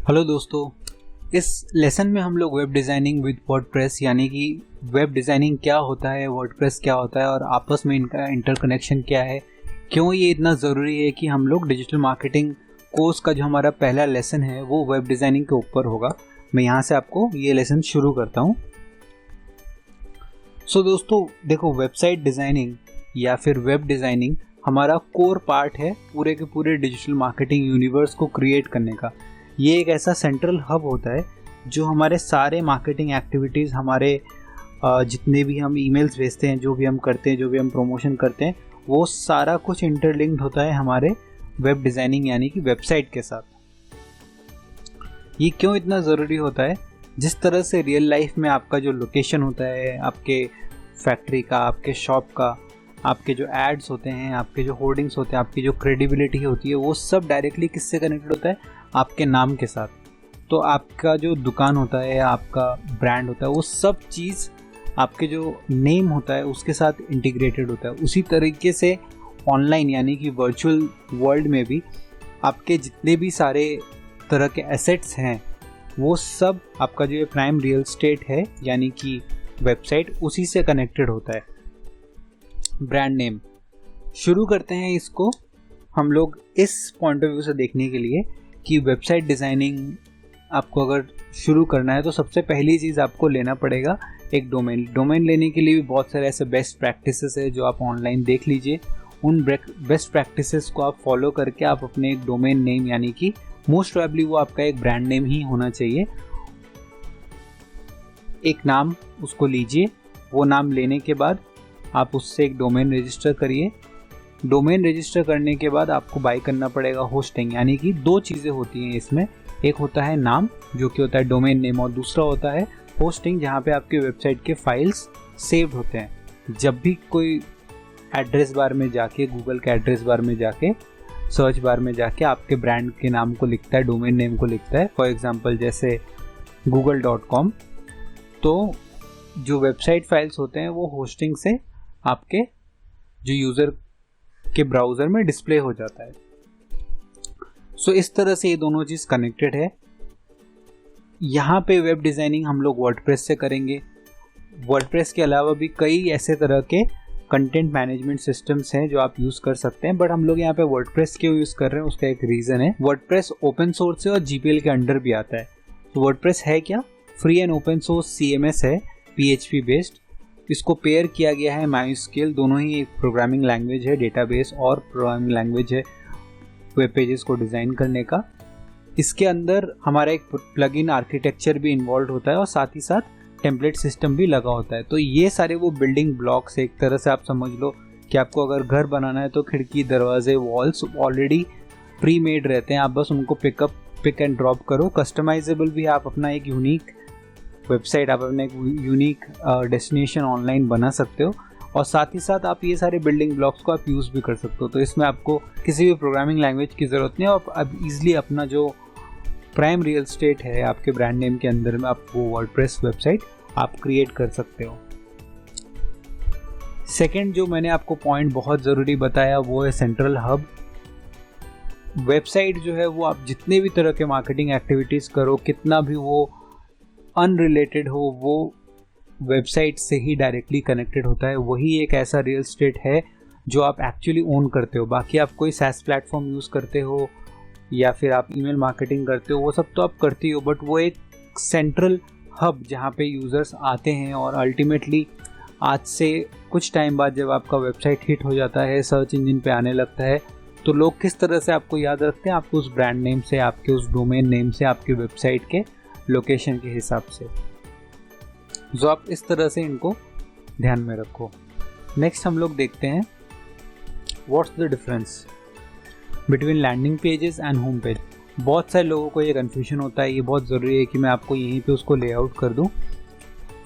Hello दोस्तों, इस lesson में हम लोग वेब डिज़ाइनिंग विद वर्डप्रेस यानी कि वेब डिज़ाइनिंग क्या होता है, वर्डप्रेस क्या होता है और आपस में इनका इंटरकनेक्शन क्या है, क्यों ये इतना ज़रूरी है कि हम लोग डिजिटल मार्केटिंग कोर्स का जो हमारा पहला लेसन है वो वेब डिज़ाइनिंग के ऊपर होगा। मैं यहाँ से आपको ये लेसन शुरू करता हूँ। सो दोस्तों देखो, वेबसाइट डिज़ाइनिंग या फिर वेब डिज़ाइनिंग हमारा कोर पार्ट है पूरे के पूरे डिजिटल मार्केटिंग यूनिवर्स को क्रिएट करने का। ये एक ऐसा सेंट्रल हब होता है जो हमारे सारे मार्केटिंग एक्टिविटीज़, हमारे जितने भी हम ईमेल्स भेजते हैं, जो भी हम करते हैं, जो भी हम प्रमोशन करते हैं, वो सारा कुछ इंटरलिंक्ड होता है हमारे वेब डिज़ाइनिंग यानी कि वेबसाइट के साथ। ये क्यों इतना ज़रूरी होता है? जिस तरह से रियल लाइफ में आपका जो लोकेशन होता है, आपके फैक्ट्री का, आपके शॉप का, आपके जो एड्स होते हैं, आपके जो होर्डिंग्स होते हैं, आपकी जो क्रेडिबिलिटी होती है, वो सब डायरेक्टली किससे कनेक्टेड होता है? आपके नाम के साथ। तो आपका जो दुकान होता है, आपका ब्रांड होता है, वो सब चीज़ आपके जो नेम होता है उसके साथ इंटीग्रेटेड होता है। उसी तरीके से ऑनलाइन यानी कि वर्चुअल वर्ल्ड में भी आपके जितने भी सारे तरह के एसेट्स हैं, वो सब आपका जो प्राइम रियल एस्टेट है यानी कि वेबसाइट, उसी से कनेक्टेड होता है। ब्रांड नेम शुरू करते हैं इसको हम लोग इस पॉइंट ऑफ व्यू से देखने के लिए कि वेबसाइट डिज़ाइनिंग आपको अगर शुरू करना है तो सबसे पहली चीज़ आपको लेना पड़ेगा एक डोमेन लेने के लिए भी बहुत सारे ऐसे बेस्ट प्रैक्टिसेस है जो आप ऑनलाइन देख लीजिए। उन बेस्ट प्रैक्टिसेस को आप फॉलो करके आप अपने एक डोमेन नेम यानी कि मोस्ट प्रोबेबली वो आपका एक ब्रांड नेम ही होना चाहिए, एक नाम उसको लीजिए। वो नाम लेने के बाद आप उससे एक डोमेन रजिस्टर करिए। डोमेन रजिस्टर करने के बाद आपको बाय करना पड़ेगा होस्टिंग, यानी कि दो चीज़ें होती हैं इसमें। एक होता है नाम जो कि होता है डोमेन नेम, और दूसरा होता है होस्टिंग जहाँ पे आपके वेबसाइट के फाइल्स सेव्ड होते हैं। जब भी कोई एड्रेस बार में जाके, गूगल के एड्रेस बार में जाके, सर्च बार में जाके आपके ब्रांड के नाम को लिखता है, डोमेन नेम को लिखता है, फॉर एग्जांपल जैसे google.com, तो जो वेबसाइट फाइल्स होते हैं वो होस्टिंग से आपके जो यूज़र के ब्राउज़र में डिस्प्ले हो जाता है। सो इस तरह से ये दोनों चीज़ कनेक्टेड है। यहाँ पे वेब डिज़ाइनिंग हम लोग वर्डप्रेस से करेंगे। वर्डप्रेस के अलावा भी कई ऐसे तरह के कंटेंट मैनेजमेंट सिस्टम्स हैं जो आप यूज़ कर सकते हैं, बट हम लोग यहाँ पे वर्डप्रेस क्यों यूज़ कर रहे हैं उसका एक रीज़न है। वर्डप्रेस ओपन सोर्स है और GPL के अंडर भी आता है। तो वर्डप्रेस है क्या? Free and open source CMS है, PHP बेस्ड। इसको पेयर किया गया है MySQL, दोनों ही एक प्रोग्रामिंग लैंग्वेज है, डेटाबेस और प्रोग्रामिंग लैंग्वेज है वेब पेजेस को डिज़ाइन करने का। इसके अंदर हमारा एक प्लगइन आर्किटेक्चर भी इन्वॉल्व होता है और साथ ही साथ टेम्पलेट सिस्टम भी लगा होता है। तो ये सारे वो बिल्डिंग ब्लॉक्स, एक तरह से आप समझ लो कि आपको अगर घर बनाना है तो खिड़की, दरवाजे, वॉल्स ऑलरेडी प्री मेड रहते हैं, आप बस उनको पिक एंड ड्रॉप करो। कस्टमाइजेबल भी, आप अपना एक यूनिक वेबसाइट, आप अपने एक यूनिक डेस्टिनेशन ऑनलाइन बना सकते हो, और साथ ही साथ आप ये सारे बिल्डिंग ब्लॉक्स को आप यूज़ भी कर सकते हो। तो इसमें आपको किसी भी प्रोग्रामिंग लैंग्वेज की ज़रूरत नहीं है। आप ईजिली अपना जो प्राइम रियल एस्टेट है आपके ब्रांड नेम के अंदर में, आप वो वर्डप्रेस वेबसाइट आप क्रिएट कर सकते हो। सेकेंड जो मैंने आपको पॉइंट बहुत ज़रूरी बताया वो है सेंट्रल हब। वेबसाइट जो है वो आप जितने भी तरह के मार्केटिंग एक्टिविटीज़ करो, कितना भी वो अनरिलेटेड हो, वो वेबसाइट से ही डायरेक्टली कनेक्टेड होता है। वही एक ऐसा रियल एस्टेट है जो आप एक्चुअली ओन करते हो। बाकी आप कोई SaaS प्लेटफॉर्म यूज़ करते हो या फिर आप ईमेल मार्केटिंग करते हो, वो सब तो आप करते हो, बट वो एक सेंट्रल हब जहाँ पे यूज़र्स आते हैं। और अल्टीमेटली आज से कुछ टाइम बाद जब आपका वेबसाइट हिट हो जाता है, सर्च इंजन पे आने लगता है, तो लोग किस तरह से आपको याद रखते हैं? आपको उस ब्रांड नेम से, आपके उस डोमेन नेम से, आपके वेबसाइट के लोकेशन के हिसाब से। जो आप इस तरह से इनको ध्यान में रखो। नेक्स्ट हम लोग देखते हैं what's the difference between landing pages and home page. बहुत सारे लोगों को ये कन्फ्यूजन होता है, ये बहुत ज़रूरी है कि मैं आपको यहीं पे उसको लेआउट कर दूं।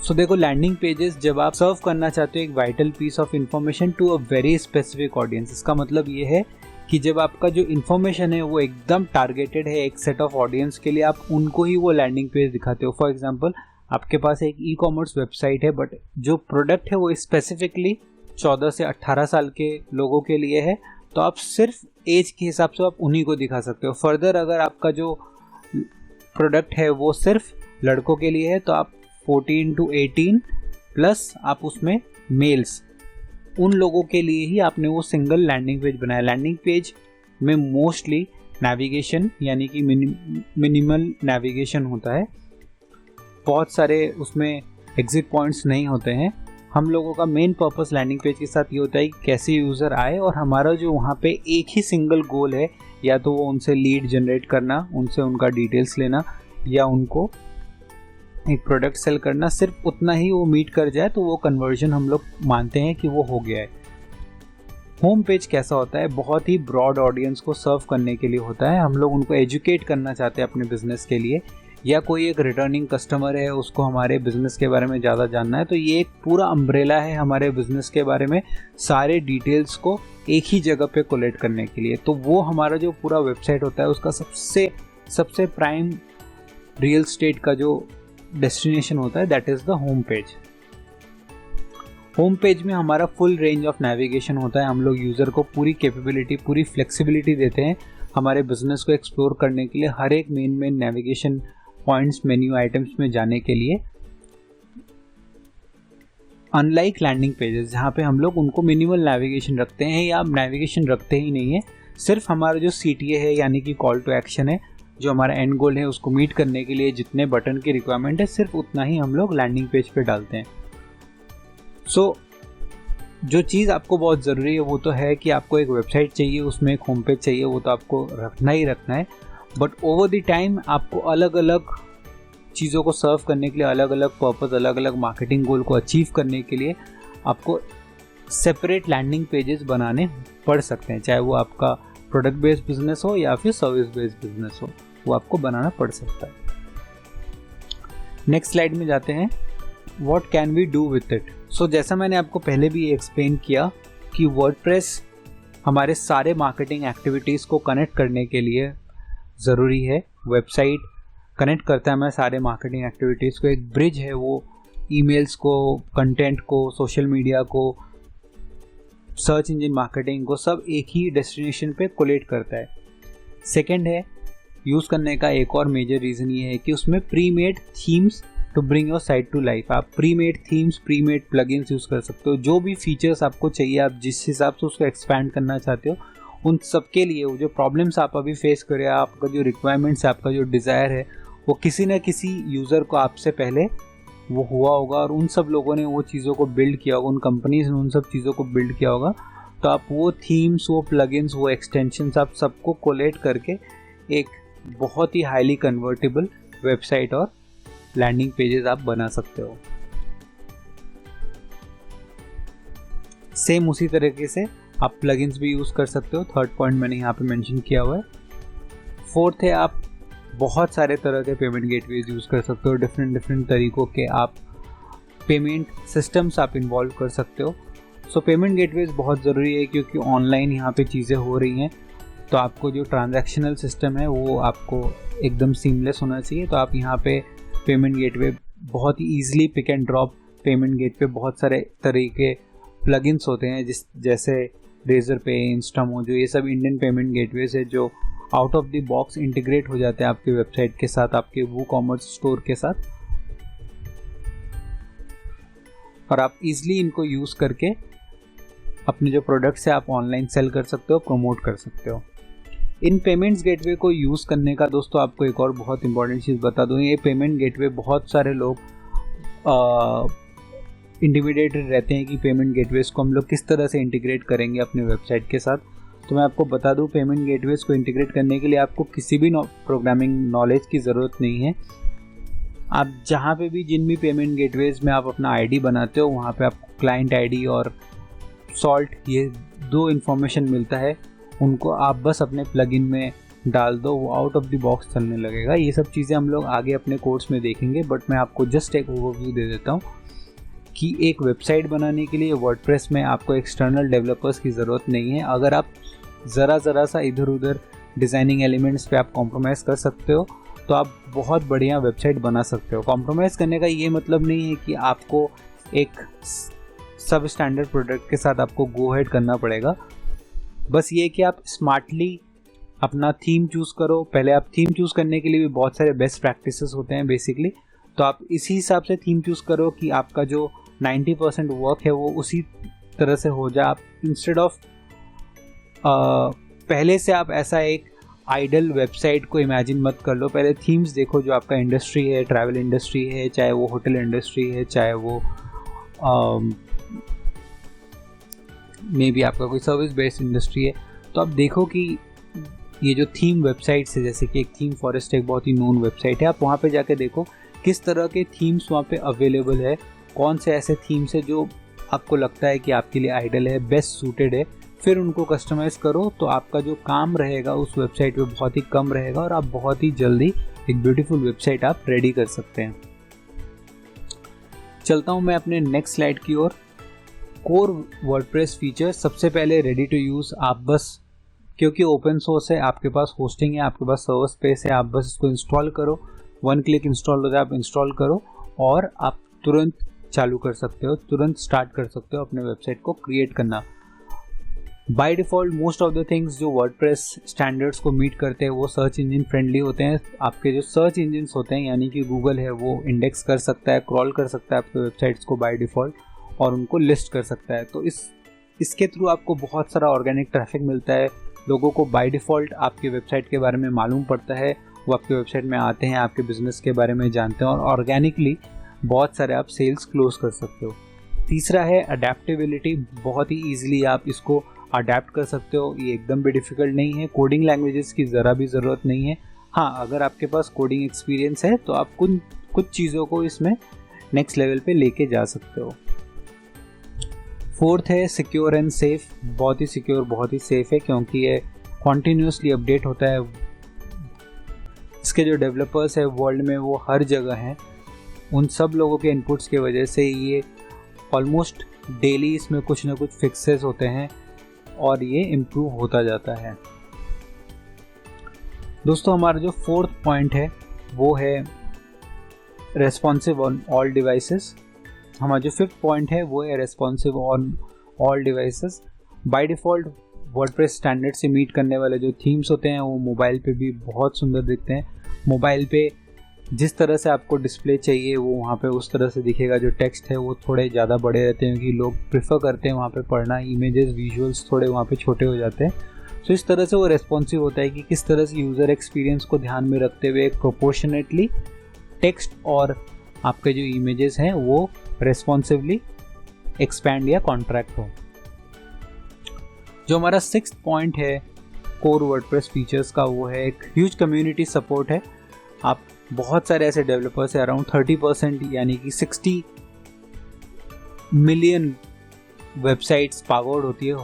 सो देखो, लैंडिंग पेजेस जब आप सर्व करना चाहते हो एक vital piece of information to a very specific audience, इसका मतलब ये है कि जब आपका जो इन्फॉर्मेशन है वो एकदम टारगेटेड है एक सेट ऑफ ऑडियंस के लिए, आप उनको ही वो लैंडिंग पेज दिखाते हो। फॉर एग्जांपल, आपके पास एक ई-कॉमर्स वेबसाइट है, बट जो प्रोडक्ट है वो स्पेसिफिकली 14 से 18 साल के लोगों के लिए है, तो आप सिर्फ एज के हिसाब से आप उन्हीं को दिखा सकते हो। फर्दर अगर आपका जो प्रोडक्ट है वो सिर्फ लड़कों के लिए है तो आप 14 to 18 प्लस आप उसमें मेल्स, उन लोगों के लिए ही आपने वो सिंगल लैंडिंग पेज बनाया। लैंडिंग पेज में मोस्टली नेविगेशन यानी कि मिनिमल नेविगेशन होता है, बहुत सारे उसमें एग्जिट पॉइंट्स नहीं होते हैं। हम लोगों का मेन पर्पस लैंडिंग पेज के साथ ये होता है कि कैसे यूज़र आए और हमारा जो वहाँ पे एक ही सिंगल गोल है, या तो वो उनसे लीड जनरेट करना, उनसे उनका डिटेल्स लेना, या उनको एक प्रोडक्ट सेल करना। सिर्फ उतना ही वो मीट कर जाए तो वो कन्वर्जन हम लोग मानते हैं कि वो हो गया है। होम पेज कैसा होता है, बहुत ही ब्रॉड ऑडियंस को सर्व करने के लिए होता है। हम लोग उनको एजुकेट करना चाहते हैं अपने बिजनेस के लिए, या कोई एक रिटर्निंग कस्टमर है उसको हमारे बिजनेस के बारे में ज़्यादा जानना है, तो ये एक पूरा अम्ब्रेला है हमारे बिजनेस के बारे में सारे डिटेल्स को एक ही जगह पे कोलेक्ट करने के लिए। तो वो हमारा जो पूरा वेबसाइट होता है उसका सबसे प्राइम रियल एस्टेट का जो डेस्टिनेशन होता है, that is the home page. Home page में हमारा फुल रेंज ऑफ नेविगेशन होता है। हम लोग यूज़र को पूरी कैपेबिलिटी, पूरी फ्लेक्सिबिलिटी देते हैं हमारे बिजनेस को एक्सप्लोर करने के लिए, हर एक main navigation points, menu items में जाने के लिए। अनलाइक लैंडिंग पेजेस जहाँ पे हम लोग उनको मिनिमल नेविगेशन रखते हैं या नेविगेशन रखते ही नहीं है, सिर्फ हमारा जो CTA है यानी कि कॉल टू एक्शन है, जो हमारा एंड गोल है उसको मीट करने के लिए जितने बटन की रिक्वायरमेंट है सिर्फ उतना ही हम लोग लैंडिंग पेज पे डालते हैं। सो जो चीज़ आपको बहुत ज़रूरी है वो तो है कि आपको एक वेबसाइट चाहिए, उसमें एक होम पेज चाहिए, वो तो आपको रखना ही रखना है। बट ओवर द टाइम आपको अलग अलग चीज़ों को सर्व करने के लिए, अलग अलग पर्पस, अलग अलग मार्केटिंग गोल को अचीव करने के लिए आपको सेपरेट लैंडिंग पेजेस बनाने पड़ सकते हैं, चाहे वो आपका प्रोडक्ट बेस्ड बिजनेस हो या फिर सर्विस बेस्ड बिजनेस हो, वो आपको बनाना पड़ सकता है। नेक्स्ट स्लाइड में जाते हैं, what can we do with it. So जैसा मैंने आपको पहले भी एक्सप्लेन किया कि वर्डप्रेस हमारे सारे मार्केटिंग एक्टिविटीज़ को कनेक्ट करने के लिए ज़रूरी है। वेबसाइट कनेक्ट करता है हमारे सारे मार्केटिंग एक्टिविटीज़ को, एक ब्रिज है, वो ईमेल्स को, कंटेंट को, सोशल मीडिया को, सर्च इंजन मार्केटिंग को, सब एक ही डेस्टिनेशन पे कोलेट करता है। सेकंड है, यूज़ करने का एक और मेजर रीज़न ये है कि उसमें pre made themes to bring your site to life. आप pre made themes, pre made plugins use कर सकते हो। जो भी फीचर्स आपको चाहिए, आप जिस हिसाब से उसको एक्सपैंड करना चाहते हो, उन सब के लिए वो जो प्रॉब्लम्स आप अभी फेस कर रहे हैं, आपका जो रिक्वायरमेंट्स है, आपका जो डिज़ायर है, वो किसी न किसी यूज़र को आपसे पहले वो हुआ होगा और उन सब लोगों ने वो चीज़ों को बिल्ड किया होगा, उन कंपनीज ने उन सब चीज़ों को बिल्ड किया होगा। तो आप वो थीम्स, वो प्लगइन्स, वो एक्सटेंशंस, आप सबको कोलेट करके एक बहुत ही हाईली कन्वर्टेबल वेबसाइट और लैंडिंग पेजेस आप बना सकते हो। सेम उसी तरीके से आप प्लगइन्स भी यूज़ कर सकते हो। थर्ड पॉइंट मैंने यहाँ पे मेंशन किया हुआ है। फोर्थ है, आप बहुत सारे तरह के पेमेंट गेटवेज यूज़ कर सकते हो। डिफरेंट तरीक़ों के आप पेमेंट सिस्टम्स आप इन्वॉल्व कर सकते हो। सो पेमेंट गेटवेज बहुत ज़रूरी है क्योंकि ऑनलाइन यहाँ पे चीज़ें हो रही हैं, तो आपको जो ट्रांजैक्शनल सिस्टम है वो आपको एकदम सीमलेस होना चाहिए। तो आप यहाँ पे पेमेंट गेटवे बहुत ही easily pick and drop payment gateway बहुत सारे तरीके प्लगइन्स होते हैं, जैसे रेजर पे, इंस्टामोजो, ये सब इंडियन पेमेंट गेटवेज है जो out of the box integrate हो जाते हैं आपके वेबसाइट के साथ, आपके वूकॉमर्स स्टोर के साथ, और आप इजीली इनको यूज़ करके अपने जो प्रोडक्ट्स है आप ऑनलाइन सेल कर सकते हो, प्रमोट कर सकते हो। इन पेमेंट्स गेटवे को यूज़ करने का दोस्तों आपको एक और बहुत इंपॉर्टेंट चीज़ बता दूँ। ये पेमेंट गेटवे बहुत सारे लोग इंटिमिडेटेड रहते हैं कि पेमेंट गेटवेज को हम लोग किस तरह से इंटीग्रेट करेंगे अपने वेबसाइट के साथ। तो मैं आपको बता दूं, पेमेंट गेटवेज को इंटीग्रेट करने के लिए आपको किसी भी प्रोग्रामिंग नॉलेज की ज़रूरत नहीं है। आप जहाँ पे भी जिन भी पेमेंट गेटवेज में आप अपना आईडी बनाते हो, वहाँ पे आपको क्लाइंट आईडी और सॉल्ट, ये दो इन्फॉर्मेशन मिलता है, उनको आप बस अपने प्लगइन में डाल दो, वो आउट ऑफ द बॉक्स चलने लगेगा। ये सब चीज़ें हम लोग आगे अपने कोर्स में देखेंगे, बट मैं आपको जस्ट एक ओवरव्यू दे देता हूँ कि एक वेबसाइट बनाने के लिए वर्डप्रेस में आपको एक्सटर्नल डेवलपर्स की ज़रूरत नहीं है। अगर आप ज़रा सा इधर उधर डिज़ाइनिंग एलिमेंट्स पे आप कॉम्प्रोमाइज़ कर सकते हो तो आप बहुत बढ़िया वेबसाइट बना सकते हो। कॉम्प्रोमाइज़ करने का ये मतलब नहीं है कि आपको एक सब स्टैंडर्ड प्रोडक्ट के साथ आपको गो हेड करना पड़ेगा। बस ये कि आप स्मार्टली अपना थीम चूज़ करो। पहले आप थीम चूज़ करने के लिए भी बहुत सारे बेस्ट प्रैक्टिसेस होते हैं बेसिकली, तो आप इसी हिसाब से थीम चूज़ करो कि आपका जो 90% वर्क है वो उसी तरह से हो जाए। आप इंस्टेड ऑफ पहले से आप ऐसा एक आइडल वेबसाइट को इमेजिन मत कर लो। पहले थीम्स देखो जो आपका इंडस्ट्री है, ट्रैवल इंडस्ट्री है, चाहे वो होटल इंडस्ट्री है, चाहे वो मे बी आपका कोई सर्विस बेस्ड इंडस्ट्री है, तो आप देखो कि ये जो थीम वेबसाइट्स है, जैसे कि एक थीम फॉरेस्ट एक बहुत ही नोन वेबसाइट है, आप वहाँ पे जाके देखो किस तरह के थीम्स वहाँ पे अवेलेबल है, कौन से ऐसे थीम्स है जो आपको लगता है कि आपके लिए आइडल है, बेस्ट सूटेड है, फिर उनको कस्टमाइज़ करो। तो आपका जो काम रहेगा उस वेबसाइट पे बहुत ही कम रहेगा और आप बहुत ही जल्दी एक ब्यूटीफुल वेबसाइट आप रेडी कर सकते हैं। चलता हूँ मैं अपने नेक्स्ट स्लाइड की ओर। कोर वर्डप्रेस फीचर, सबसे पहले रेडी टू यूज़। आप बस, क्योंकि ओपन सोर्स है, आपके पास होस्टिंग है, आपके पास सर्वर स्पेस है, आप बस इसको इंस्टॉल करो, 1 क्लिक इंस्टॉल हो जाए, आप इंस्टॉल करो और आप तुरंत चालू कर सकते हो, तुरंत स्टार्ट कर सकते हो अपने वेबसाइट को क्रिएट करना। By default most of the things जो वर्डप्रेस स्टैंडर्ड्स को मीट करते हैं वो सर्च इंजन फ्रेंडली होते हैं। आपके जो सर्च इंजन्स होते हैं यानी कि गूगल है, वो इंडेक्स कर सकता है, क्रॉल कर सकता है आपके वेबसाइट्स को बाय डिफ़ॉल्ट और उनको लिस्ट कर सकता है। तो इसके थ्रू आपको बहुत सारा ऑर्गेनिक ट्रैफिक मिलता है। लोगों को बाय डिफ़ॉल्ट आपके वेबसाइट के बारे में मालूम पड़ता है, वो आपके वेबसाइट में आते हैं, आपके बिजनेस के बारे में जानते हैं और ऑर्गेनिकली बहुत सारे आप सेल्स क्लोज कर सकते हो। तीसरा है अडेप्टेबिलिटी, बहुत ही ईजिली आप इसको अडेप्ट कर सकते हो, ये एकदम भी डिफ़िकल्ट नहीं है। कोडिंग लैंग्वेजेस की ज़रा भी ज़रूरत नहीं है। हाँ, अगर आपके पास कोडिंग एक्सपीरियंस है तो आप कुछ चीज़ों को इसमें नेक्स्ट लेवल पे लेके जा सकते हो। फोर्थ है सिक्योर एंड सेफ, बहुत ही सिक्योर, बहुत ही सेफ है क्योंकि ये कॉन्टीन्यूसली अपडेट होता है। इसके जो डेवलपर्स है वर्ल्ड में वो हर जगह हैं, उन सब लोगों के इनपुट्स की वजह से ये ऑलमोस्ट डेली इसमें कुछ ना कुछ फिक्सेस होते हैं और ये इम्प्रूव होता जाता है। दोस्तों, हमारा जो फोर्थ पॉइंट है वो है रेस्पॉन्सिव ऑन ऑल डिवाइसेस। हमारा जो फिफ्थ पॉइंट है वो है responsive on all devices. By default WordPress standard से मीट करने वाले जो थीम्स होते हैं वो मोबाइल पे भी बहुत सुंदर दिखते हैं। मोबाइल पे जिस तरह से आपको डिस्प्ले चाहिए वो वहाँ पे उस तरह से दिखेगा। जो टेक्स्ट है वो थोड़े ज़्यादा बड़े रहते हैं क्योंकि लोग प्रेफर करते हैं वहाँ पे पढ़ना, इमेजेस विजुअल्स थोड़े वहाँ पे छोटे हो जाते हैं। सो इस तरह से वो रेस्पॉन्सिव होता है कि किस तरह से यूज़र एक्सपीरियंस को ध्यान में रखते हुए प्रोपोर्शनेटली टेक्स्ट और आपके जो इमेजेस हैं वो रेस्पॉन्सिवली एक्सपैंड या कॉन्ट्रैक्ट हो। जो हमारा सिक्स्थ पॉइंट है कोर वर्डप्रेस फीचर्स का वो है एक ह्यूज कम्युनिटी सपोर्ट है। आप बहुत सारे ऐसे डेवलपर्स हैं, अराउंड 30% यानी कि 60 मिलियन वेबसाइट्स पावर्ड होती है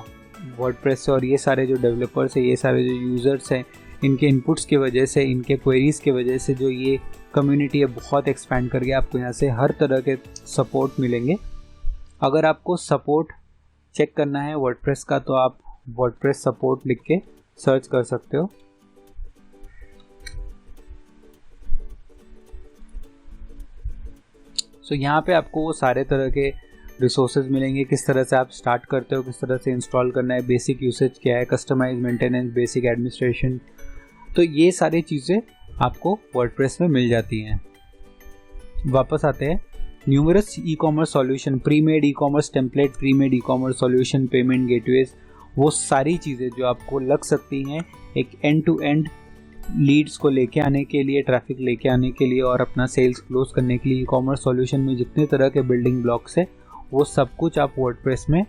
वर्डप्रेस से और ये सारे जो डेवलपर्स हैं, ये सारे जो यूज़र्स हैं, इनके इनपुट्स की वजह से, इनके क्वेरीज़ की वजह से जो ये कम्युनिटी है बहुत एक्सपैंड कर गया। आपको यहाँ से हर तरह के सपोर्ट मिलेंगे। अगर आपको सपोर्ट चेक करना है वर्डप्रेस का तो आप वर्डप्रेस सपोर्ट लिख के सर्च कर सकते हो। सो यहाँ पे आपको वो सारे तरह के रिसोर्सेज मिलेंगे, किस तरह से आप स्टार्ट करते हो, किस तरह से इंस्टॉल करना है, बेसिक यूसेज क्या है, कस्टमाइज मेंटेनेंस, बेसिक एडमिनिस्ट्रेशन, तो ये सारी चीज़ें आपको वर्डप्रेस में मिल जाती हैं। वापस आते हैं, numerous e-commerce solution, premade e-commerce template, premade e-commerce solution, payment gateways, वो सारी चीज़ें जो आपको लग सकती हैं एक एंड टू एंड लीड्स को लेके आने के लिए, ट्रैफिक लेके आने के लिए और अपना सेल्स क्लोज करने के लिए। ई-कॉमर्स सॉल्यूशन में जितने तरह के बिल्डिंग ब्लॉक्स है वो सब कुछ आप वर्डप्रेस में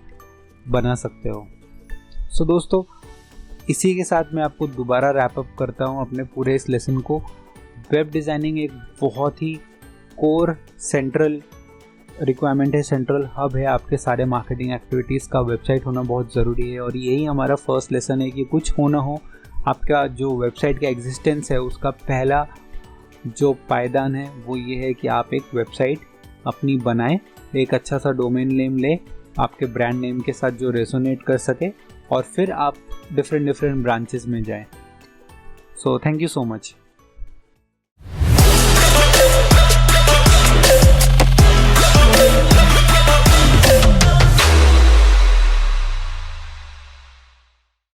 बना सकते हो। सो दोस्तों, इसी के साथ मैं आपको दोबारा रैप अप करता हूँ अपने पूरे इस लेसन को। वेब डिज़ाइनिंग एक बहुत ही कोर सेंट्रल रिक्वायरमेंट है, सेंट्रल हब है आपके सारे मार्केटिंग एक्टिविटीज़ का। वेबसाइट होना बहुत ज़रूरी है और यही हमारा फर्स्ट लेसन है कि कुछ हो ना हो, आपका जो वेबसाइट का एग्जिस्टेंस है उसका पहला जो पायदान है वो ये है कि आप एक वेबसाइट अपनी बनाएं, एक अच्छा सा डोमेन नेम ले आपके ब्रांड नेम के साथ जो रेजोनेट कर सके और फिर आप डिफरेंट ब्रांचेस में जाएं। So thank you so much.